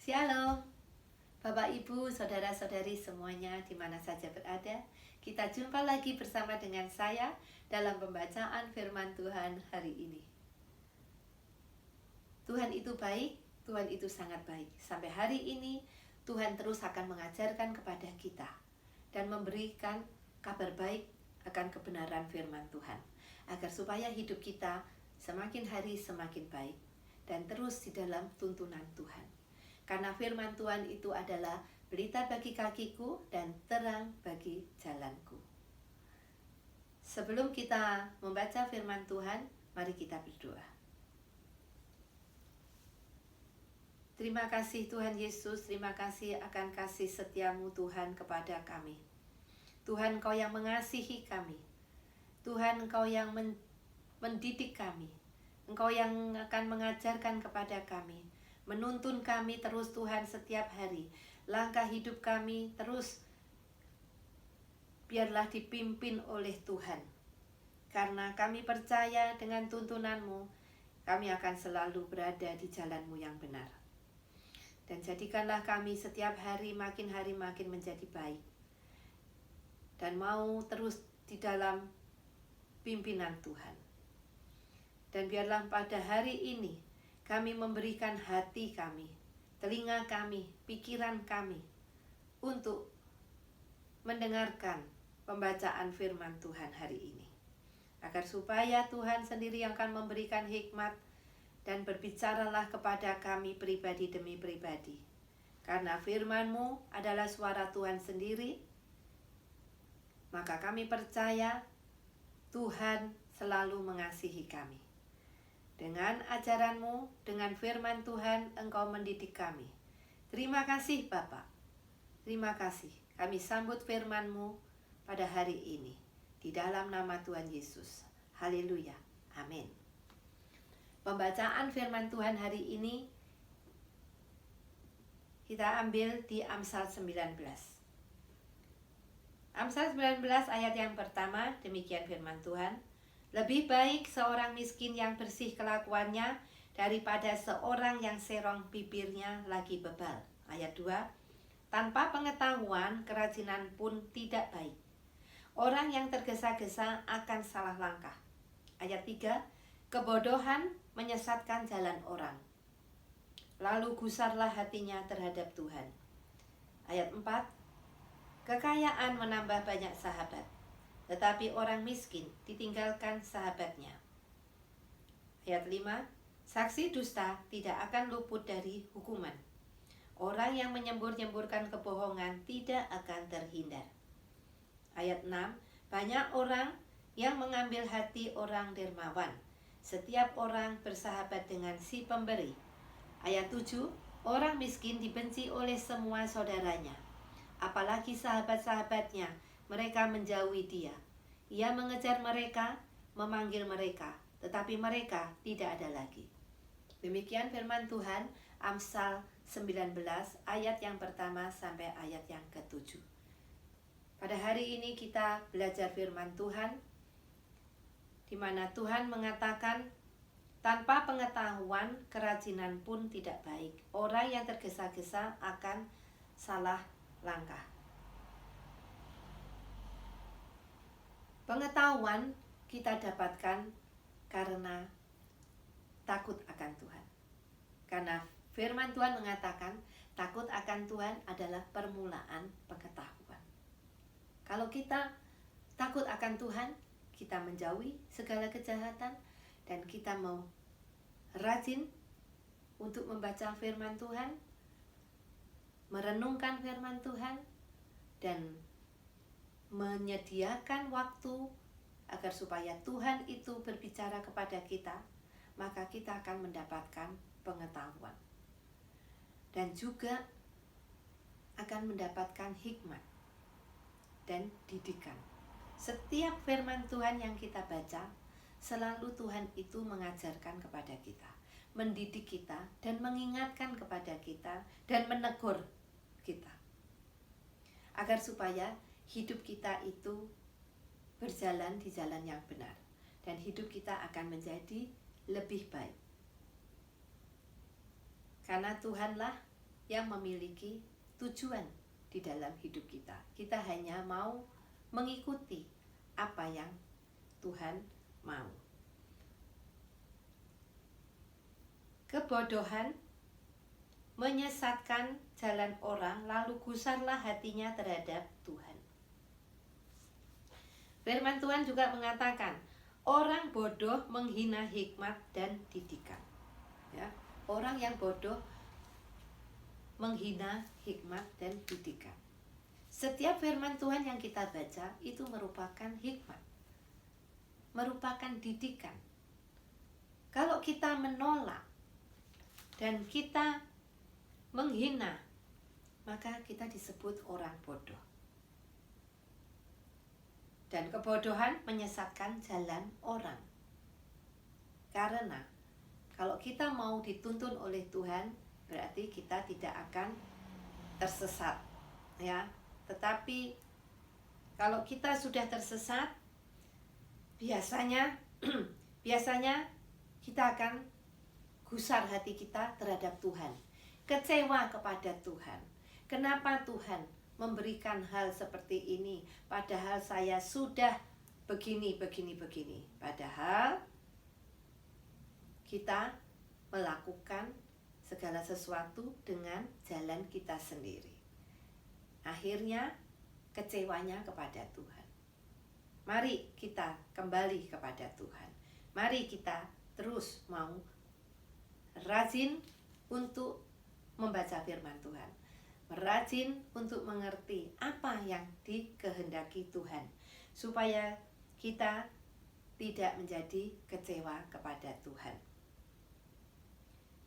Shalom, Bapak Ibu, Saudara-saudari semuanya di mana saja berada. Kita jumpa lagi bersama dengan saya dalam pembacaan firman Tuhan hari ini. Tuhan itu baik, Tuhan itu sangat baik. Sampai hari ini Tuhan terus akan mengajarkan kepada kita dan memberikan kabar baik akan kebenaran firman Tuhan, agar supaya hidup kita semakin hari semakin baik dan terus di dalam tuntunan Tuhan. Karena firman Tuhan itu adalah pelita bagi kakiku dan terang bagi jalanku. Sebelum kita membaca firman Tuhan, mari kita berdoa. Terima kasih Tuhan Yesus, terima kasih akan kasih setiamu Tuhan kepada kami. Tuhan, Engkau yang mengasihi kami. Tuhan, Engkau yang mendidik kami. Engkau yang akan mengajarkan kepada kami, menuntun kami terus Tuhan setiap hari. Langkah hidup kami terus biarlah dipimpin oleh Tuhan. Karena kami percaya dengan tuntunan-Mu, kami akan selalu berada di jalan-Mu yang benar. Dan jadikanlah kami setiap hari makin menjadi baik. Dan mau terus di dalam pimpinan Tuhan. Dan biarlah pada hari ini kami memberikan hati kami, telinga kami, pikiran kami untuk mendengarkan pembacaan firman Tuhan hari ini. Agar supaya Tuhan sendiri yang akan memberikan hikmat dan berbicaralah kepada kami pribadi demi pribadi. Karena firman-Mu adalah suara Tuhan sendiri, maka kami percaya Tuhan selalu mengasihi kami. Dengan ajaran-Mu, dengan firman Tuhan, Engkau mendidik kami. Terima kasih Bapa. Terima kasih. Kami sambut firman-Mu pada hari ini. Di dalam nama Tuhan Yesus. Haleluya. Amin. Pembacaan firman Tuhan hari ini kita ambil di Amsal 19. Amsal 19 ayat yang pertama, demikian firman Tuhan. Lebih baik seorang miskin yang bersih kelakuannya daripada seorang yang serong bibirnya lagi bebal. Ayat 2. Tanpa pengetahuan kerajinan pun tidak baik. Orang yang tergesa-gesa akan salah langkah. Ayat 3. Kebodohan menyesatkan jalan orang. Lalu gusarlah hatinya terhadap Tuhan. Ayat 4. Kekayaan menambah banyak sahabat, tetapi orang miskin ditinggalkan sahabatnya. Ayat 5. Saksi dusta tidak akan luput dari hukuman. Orang yang menyembur-nyemburkan kebohongan tidak akan terhindar. Ayat 6. Banyak orang yang mengambil hati orang dermawan. Setiap orang bersahabat dengan si pemberi. Ayat 7. Orang miskin dibenci oleh semua saudaranya, apalagi sahabat-sahabatnya. Mereka menjauhi dia. Ia mengejar mereka, memanggil mereka, tetapi mereka tidak ada lagi. Demikian firman Tuhan, Amsal 19 ayat yang pertama sampai ayat yang ke-7. Pada hari ini kita belajar firman Tuhan, di mana Tuhan mengatakan, tanpa pengetahuan kerajinan pun tidak baik. Orang yang tergesa-gesa akan salah langkah. Pengetahuan kita dapatkan karena takut akan Tuhan. Karena firman Tuhan mengatakan takut akan Tuhan adalah permulaan pengetahuan. Kalau kita takut akan Tuhan, kita menjauhi segala kejahatan dan kita mau rajin untuk membaca firman Tuhan, merenungkan firman Tuhan, dan menyediakan waktu agar supaya Tuhan itu berbicara kepada kita, maka kita akan mendapatkan pengetahuan dan juga akan mendapatkan hikmat dan didikan. Setiap firman Tuhan yang kita baca, selalu Tuhan itu mengajarkan kepada kita, mendidik kita dan mengingatkan kepada kita dan menegur kita, agar supaya hidup kita itu berjalan di jalan yang benar dan hidup kita akan menjadi lebih baik. Karena Tuhanlah yang memiliki tujuan di dalam hidup kita. Kita hanya mau mengikuti apa yang Tuhan mau. Kebodohan menyesatkan jalan orang, lalu gusarlah hatinya terhadap Tuhan. Firman Tuhan juga mengatakan, orang bodoh menghina hikmat dan didikan. Ya, orang yang bodoh menghina hikmat dan didikan. Setiap firman Tuhan yang kita baca itu merupakan hikmat, merupakan didikan. Kalau kita menolak dan kita menghina, maka kita disebut orang bodoh. Dan kebodohan menyesatkan jalan orang. Karena kalau kita mau dituntun oleh Tuhan, berarti kita tidak akan tersesat, ya. Tetapi kalau kita sudah tersesat, biasanya kita akan gusar hati kita terhadap Tuhan, kecewa kepada Tuhan. Kenapa Tuhan memberikan hal seperti ini, padahal saya sudah begini. Padahal kita melakukan segala sesuatu dengan jalan kita sendiri. Akhirnya kecewanya kepada Tuhan. Mari kita kembali kepada Tuhan. Mari kita terus mau rajin untuk membaca firman Tuhan, rajin untuk mengerti apa yang dikehendaki Tuhan, supaya kita tidak menjadi kecewa kepada Tuhan.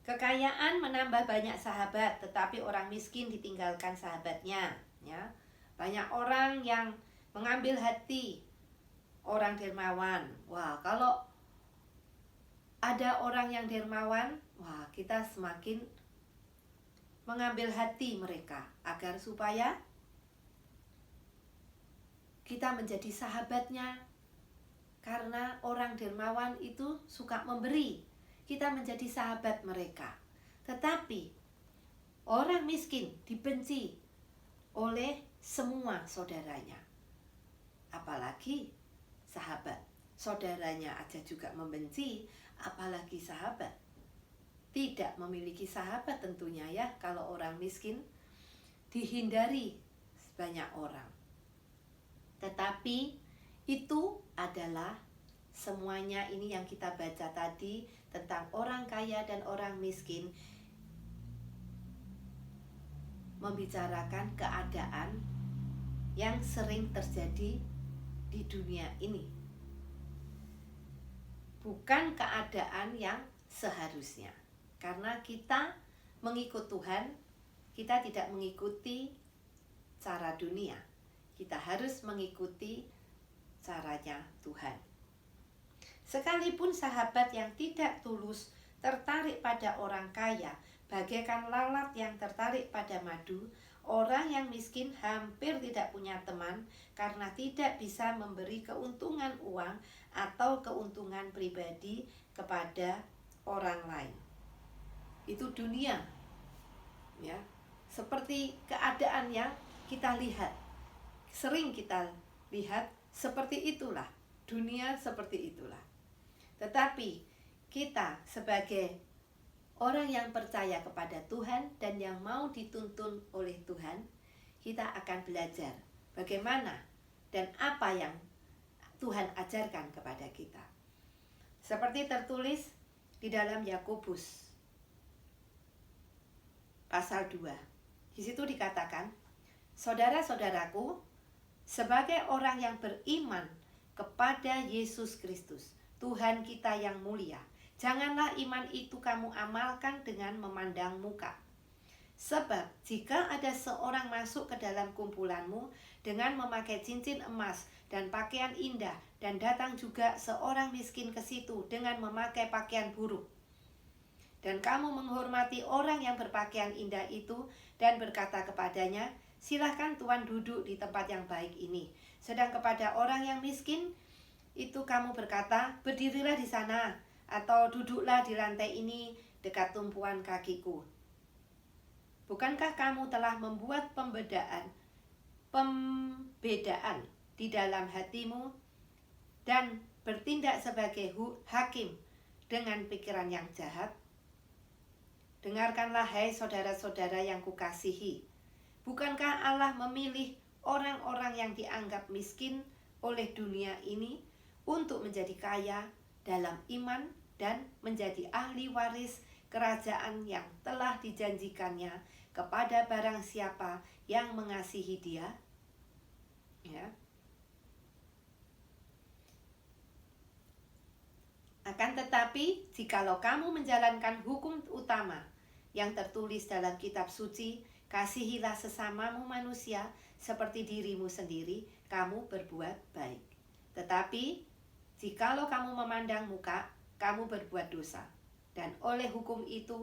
Kekayaan menambah banyak sahabat, tetapi orang miskin ditinggalkan sahabatnya. Ya, banyak orang yang mengambil hati orang dermawan. Wah, kalau ada orang yang dermawan, wah, kita semakin mengambil hati mereka agar supaya kita menjadi sahabatnya. Karena orang dermawan itu suka memberi, kita menjadi sahabat mereka. Tetapi orang miskin dibenci oleh semua saudaranya, apalagi sahabat. Saudaranya aja juga membenci, apalagi sahabat. Tidak memiliki sahabat tentunya, ya, kalau orang miskin dihindari banyak orang. Tetapi itu adalah semuanya ini yang kita baca tadi tentang orang kaya dan orang miskin, membicarakan keadaan yang sering terjadi di dunia ini, bukan keadaan yang seharusnya. Karena kita mengikut Tuhan, kita tidak mengikuti cara dunia. Kita harus mengikuti caranya Tuhan. Sekalipun sahabat yang tidak tulus tertarik pada orang kaya, bagaikan lalat yang tertarik pada madu, orang yang miskin hampir tidak punya teman karena tidak bisa memberi keuntungan uang atau keuntungan pribadi kepada orang lain. Itu dunia, ya, seperti keadaan yang kita lihat, sering kita lihat seperti itulah, dunia seperti itulah. Tetapi kita sebagai orang yang percaya kepada Tuhan dan yang mau dituntun oleh Tuhan, kita akan belajar bagaimana dan apa yang Tuhan ajarkan kepada kita. Seperti tertulis di dalam Yakobus pasal 2. Di situ dikatakan, saudara-saudaraku, sebagai orang yang beriman kepada Yesus Kristus, Tuhan kita yang mulia, janganlah iman itu kamu amalkan dengan memandang muka. Sebab jika ada seorang masuk ke dalam kumpulanmu dengan memakai cincin emas dan pakaian indah, dan datang juga seorang miskin ke situ dengan memakai pakaian buruk, dan kamu menghormati orang yang berpakaian indah itu dan berkata kepadanya, silahkan Tuhan duduk di tempat yang baik ini. Sedang kepada orang yang miskin itu kamu berkata, berdirilah di sana, atau duduklah di lantai ini dekat tumpuan kakiku. Bukankah kamu telah membuat pembedaan di dalam hatimu dan bertindak sebagai hakim dengan pikiran yang jahat? Dengarkanlah hai saudara-saudara yang kukasihi. Bukankah Allah memilih orang-orang yang dianggap miskin oleh dunia ini untuk menjadi kaya dalam iman dan menjadi ahli waris kerajaan yang telah dijanjikannya kepada barang siapa yang mengasihi Dia? Ya. Akan tetapi, jikalau kamu menjalankan hukum utama yang tertulis dalam kitab suci, kasihilah sesamamu manusia seperti dirimu sendiri, kamu berbuat baik. Tetapi, jikalau kamu memandang muka, kamu berbuat dosa. Dan oleh hukum itu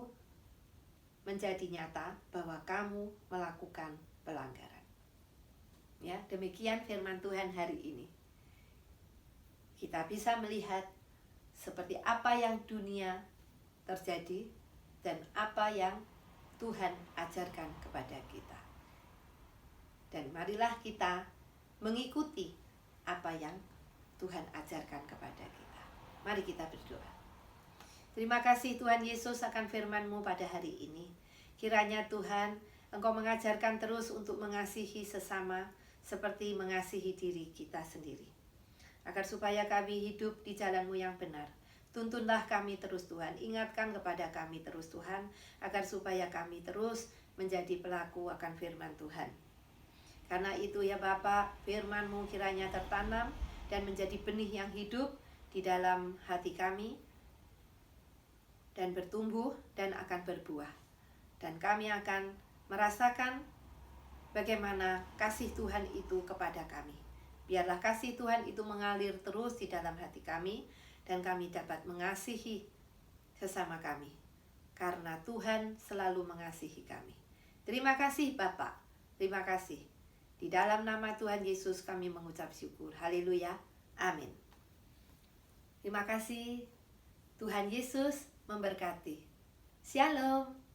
menjadi nyata bahwa kamu melakukan pelanggaran. Ya, demikian firman Tuhan hari ini. Kita bisa melihat seperti apa yang dunia terjadi dan apa yang Tuhan ajarkan kepada kita. Dan marilah kita mengikuti apa yang Tuhan ajarkan kepada kita. Mari kita berdoa. Terima kasih Tuhan Yesus akan firman-Mu pada hari ini. Kiranya Tuhan, Engkau mengajarkan terus untuk mengasihi sesama seperti mengasihi diri kita sendiri. Agar supaya kami hidup di jalan-Mu yang benar. Tuntunlah kami terus Tuhan, ingatkan kepada kami terus Tuhan, agar supaya kami terus menjadi pelaku akan firman Tuhan. Karena itu ya Bapa, firman-Mu kiranya tertanam dan menjadi benih yang hidup di dalam hati kami, dan bertumbuh dan akan berbuah. Dan kami akan merasakan bagaimana kasih Tuhan itu kepada kami. Biarlah kasih Tuhan itu mengalir terus di dalam hati kami, dan kami dapat mengasihi sesama kami, karena Tuhan selalu mengasihi kami. Terima kasih Bapa, terima kasih. Di dalam nama Tuhan Yesus kami mengucap syukur. Haleluya, amin. Terima kasih. Tuhan Yesus memberkati. Shalom.